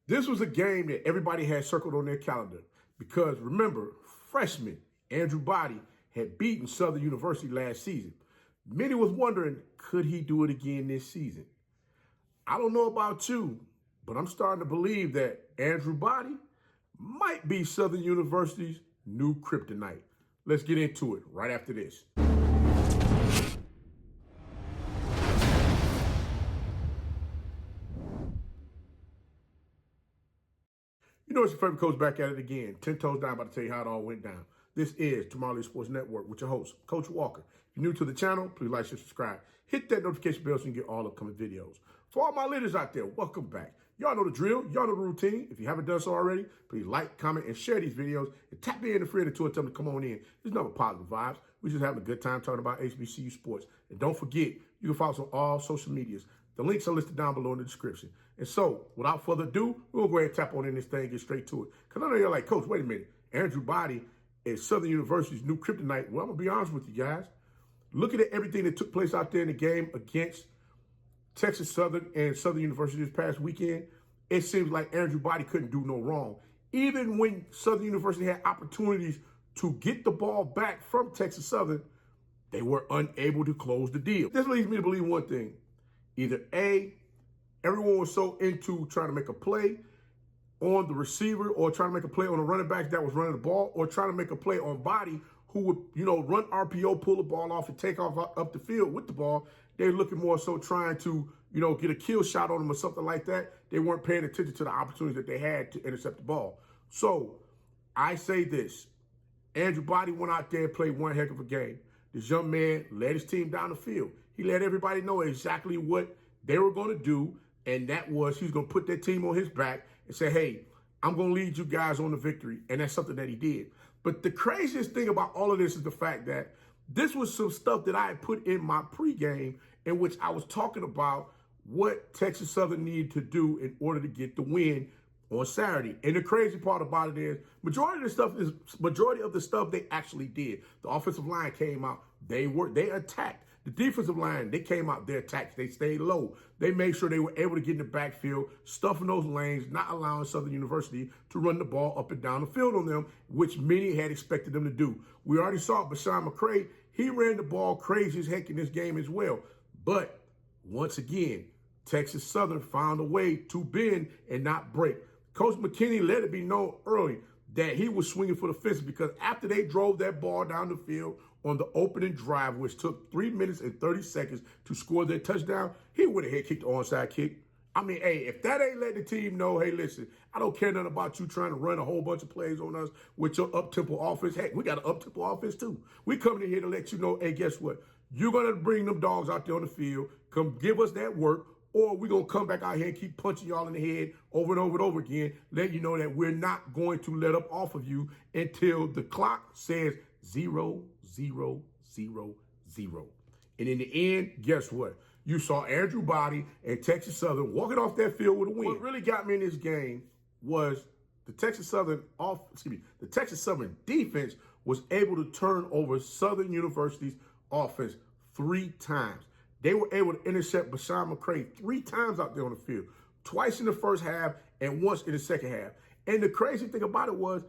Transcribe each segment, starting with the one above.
This was a game that everybody had circled on their calendar because remember, freshman Andrew Body had beaten Southern University last season. Many was wondering, could he do it again this season? I don't know about you, but I'm starting to believe that Andrew Body might be Southern University's new kryptonite. Let's get into it right after this. You know, it's your favorite coach back at it again. 10 toes down, about to tell you how it all went down. This is Tomorrow Sports Network with your host, Coach Walker. If you're new to the channel, please like, share, subscribe. Hit that notification bell so you can get all upcoming videos. For all my leaders out there, welcome back. Y'all know the drill. Y'all know the routine. If you haven't done so already, please like, comment, and share these videos. And tap me in the friend or two and tell them to come on in. There's nothing positive vibes. We're just having a good time talking about HBCU sports. And don't forget, you can follow us on all social medias. The links are listed down below in the description. And so, without further ado, we're going to go ahead and tap on in this thing and get straight to it. Because I know you're like, Coach, wait a minute. Andrew Body is Southern University's new kryptonite. Well, I'm going to be honest with you guys. Looking at everything that took place out there in the game against Texas Southern and Southern University this past weekend, it seems like Andrew Body couldn't do no wrong. Even when Southern University had opportunities to get the ball back from Texas Southern, they were unable to close the deal. This leads me to believe one thing. Either A, everyone was so into trying to make a play on the receiver or trying to make a play on the running back that was running the ball or trying to make a play on Body who would, run RPO, pull the ball off and take off up the field with the ball. They're looking more so trying to, get a kill shot on them or something like that. They weren't paying attention to the opportunities that they had to intercept the ball. So I say this, Andrew Body went out there and played one heck of a game. This young man led his team down the field. He let everybody know exactly what they were going to do, and that was he's going to put that team on his back and say, hey, I'm going to lead you guys on the victory, and that's something that he did. But the craziest thing about all of this is the fact that this was some stuff that I had put in my pregame in which I was talking about what Texas Southern needed to do in order to get the win on Saturday. And the crazy part about it is majority of the stuff they actually did. The offensive line came out, they attacked. The defensive line, they came out, they attacked, they stayed low. They made sure they were able to get in the backfield, stuffing those lanes, not allowing Southern University to run the ball up and down the field on them, which many had expected them to do. We already saw Bashawn McCray, he ran the ball crazy as heck in this game as well. But once again, Texas Southern found a way to bend and not break. Coach McKinney let it be known early that he was swinging for the fences because after they drove that ball down the field on the opening drive, which took 3 minutes and 30 seconds to score their touchdown, he went ahead and kicked the onside kick. I mean, hey, if that ain't let the team know, hey, listen, I don't care nothing about you trying to run a whole bunch of plays on us with your up-tempo offense. Heck, we got an up-tempo offense too. We coming in here to let you know, hey, guess what? You're going to bring them dogs out there on the field, come give us that work, or we're going to come back out here and keep punching y'all in the head over and over and over again, let you know that we're not going to let up off of you until the clock says 0, 0, 0, 0. And in the end, guess what? You saw Andrew Body and Texas Southern walking off that field with a win. What really got me in this game was the Texas Southern defense was able to turn over Southern University's offense 3 times. They were able to intercept Bashawn McCray 3 times out there on the field, twice in the first half and once in the second half. And the crazy thing about it was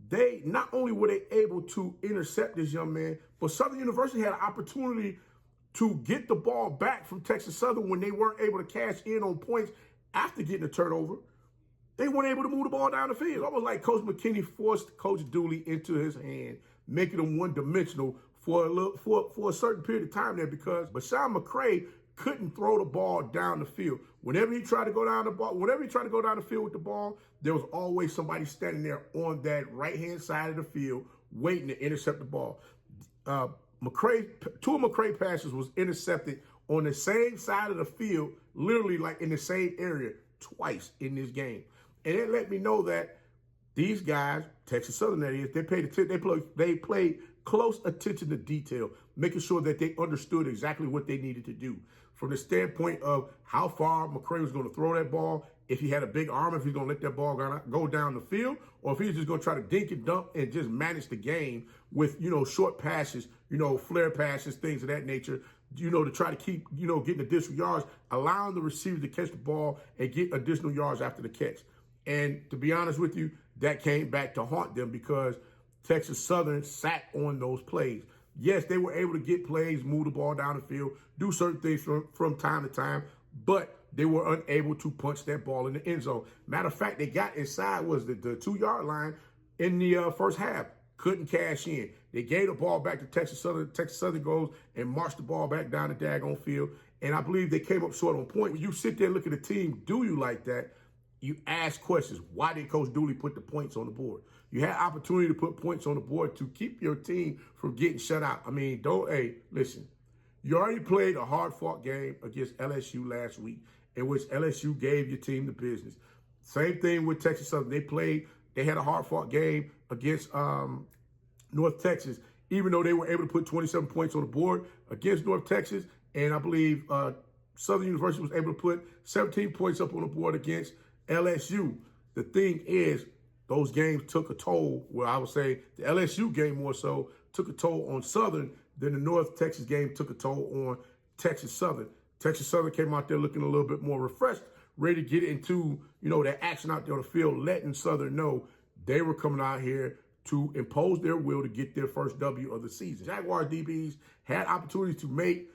they not only were they able to intercept this young man, but Southern University had an opportunity to get the ball back from Texas Southern when they weren't able to cash in on points after getting a turnover. They weren't able to move the ball down the field. Almost like Coach McKinney forced Coach Dooley into his hand, making him one-dimensional for a certain period of time there because Bashawn McCray couldn't throw the ball down the field. Whenever he tried to go down the field with the ball, there was always somebody standing there on that right-hand side of the field waiting to intercept the ball. Two of McCray passes was intercepted on the same side of the field, literally like in the same area twice in this game. And it let me know that these guys, Texas Southern that is, they played close attention to detail, making sure that they understood exactly what they needed to do. From the standpoint of how far McCray was going to throw that ball, if he had a big arm, if he's going to let that ball go down the field, or if he's just going to try to dink and dump and just manage the game with, short passes, flare passes, things of that nature, to try to keep, getting additional yards, allowing the receiver to catch the ball and get additional yards after the catch. And to be honest with you, that came back to haunt them because Texas Southern sat on those plays. Yes, they were able to get plays, move the ball down the field, do certain things from time to time, but they were unable to punch that ball in the end zone. Matter of fact, they got inside was the 2-yard line in the first half. Couldn't cash in. They gave the ball back to Texas Southern. Texas Southern goes and marched the ball back down the daggone field. And I believe they came up short on point. When you sit there and look at the team do you like that, you ask questions. Why did Coach Dooley put the points on the board? You had opportunity to put points on the board to keep your team from getting shut out. I mean, listen. You already played a hard-fought game against LSU last week in which LSU gave your team the business. Same thing with Texas Southern. They had a hard-fought game against North Texas, even though they were able to put 27 points on the board against North Texas. And I believe Southern University was able to put 17 points up on the board against LSU. The thing is, those games took a toll. Well, I would say the LSU game more so took a toll on Southern than the North Texas game took a toll on Texas Southern. Texas Southern came out there looking a little bit more refreshed, ready to get into, that action out there on the field, letting Southern know they were coming out here to impose their will to get their first W of the season. Jaguar DBs had opportunities to make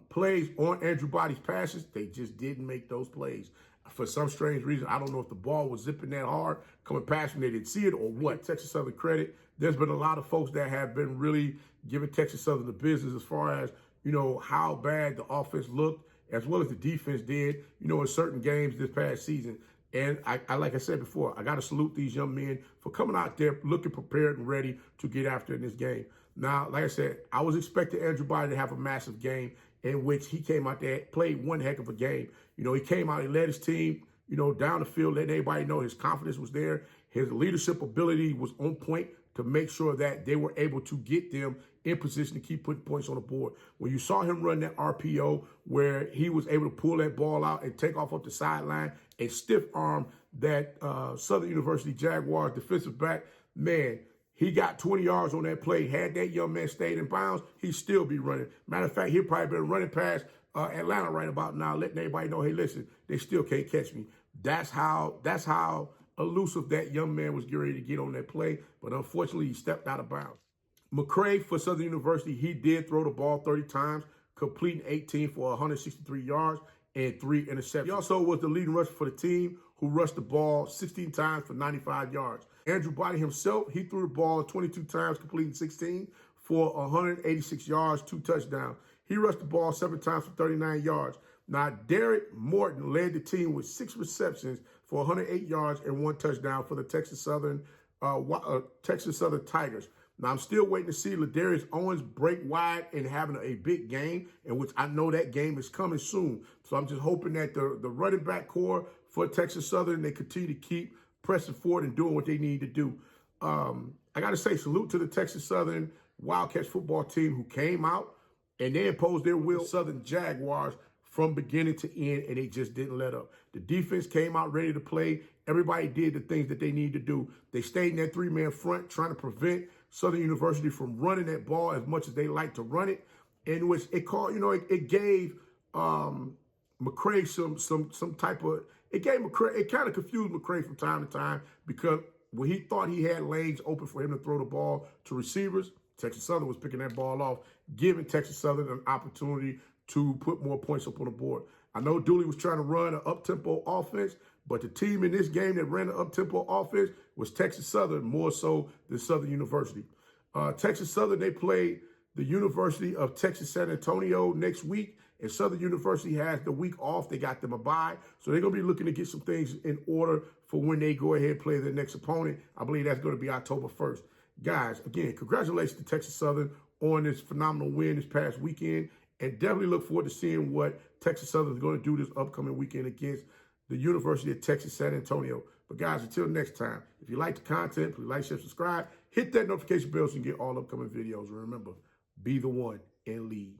plays on Andrew Body's passes. They just didn't make those plays. For some strange reason, I don't know if the ball was zipping that hard, coming past them, they didn't see it or what. Texas Southern credit. There's been a lot of folks that have been really giving Texas Southern the business as far as, how bad the offense looked, as well as the defense did, in certain games this past season. And I like I said before, I got to salute these young men for coming out there looking prepared and ready to get after in this game. Now, like I said, I was expecting Andrew Body to have a massive game in which he came out there, played one heck of a game. He came out, he led his team, down the field, letting everybody know his confidence was there. His leadership ability was on point to make sure that they were able to get them in position to keep putting points on the board. When you saw him run that RPO where he was able to pull that ball out and take off up the sideline and stiff arm that Southern University Jaguars defensive back, man, he got 20 yards on that play. Had that young man stayed in bounds, he'd still be running. Matter of fact, he'd probably been running past Atlanta right about now, letting everybody know, hey, listen, they still can't catch me. That's how elusive that young man was getting ready to get on that play. But unfortunately, he stepped out of bounds. McCray for Southern University, he did throw the ball 30 times, completing 18 for 163 yards and 3 interceptions. He also was the leading rusher for the team, who rushed the ball 16 times for 95 yards. Andrew Body himself, he threw the ball 22 times, completing 16 for 186 yards, 2 touchdowns. He rushed the ball 7 times for 39 yards. Now, Derek Morton led the team with 6 receptions for 108 yards and 1 touchdown for the Texas Southern Tigers. Now, I'm still waiting to see Ladarius Owens break wide and having a big game, in which I know that game is coming soon. So I'm just hoping that the running back core for Texas Southern, they continue to keep pressing forward and doing what they need to do. I got to say, salute to the Texas Southern Wildcats football team who came out and they imposed their will. Southern Jaguars from beginning to end, and they just didn't let up. The defense came out ready to play. Everybody did the things that they needed to do. They stayed in that 3-man front, trying to prevent Southern University from running that ball as much as they like to run it. In which it gave McCray some type of, it kind of confused McCray from time to time, because when he thought he had lanes open for him to throw the ball to receivers, Texas Southern was picking that ball off, giving Texas Southern an opportunity to put more points up on the board. I know Dooley was trying to run an up-tempo offense, but the team in this game that ran an up-tempo offense was Texas Southern more so than Southern University. Texas Southern, they played the University of Texas San Antonio next week, and Southern University has the week off. They got them a bye, so they're going to be looking to get some things in order for when they go ahead and play their next opponent. I believe that's going to be October 1st. Guys, again, congratulations to Texas Southern on this phenomenal win this past weekend. And definitely look forward to seeing what Texas Southern is going to do this upcoming weekend against the University of Texas San Antonio. But guys, until next time, if you like the content, please like, share, subscribe. Hit that notification bell so you can get all upcoming videos. And remember, be the one and lead.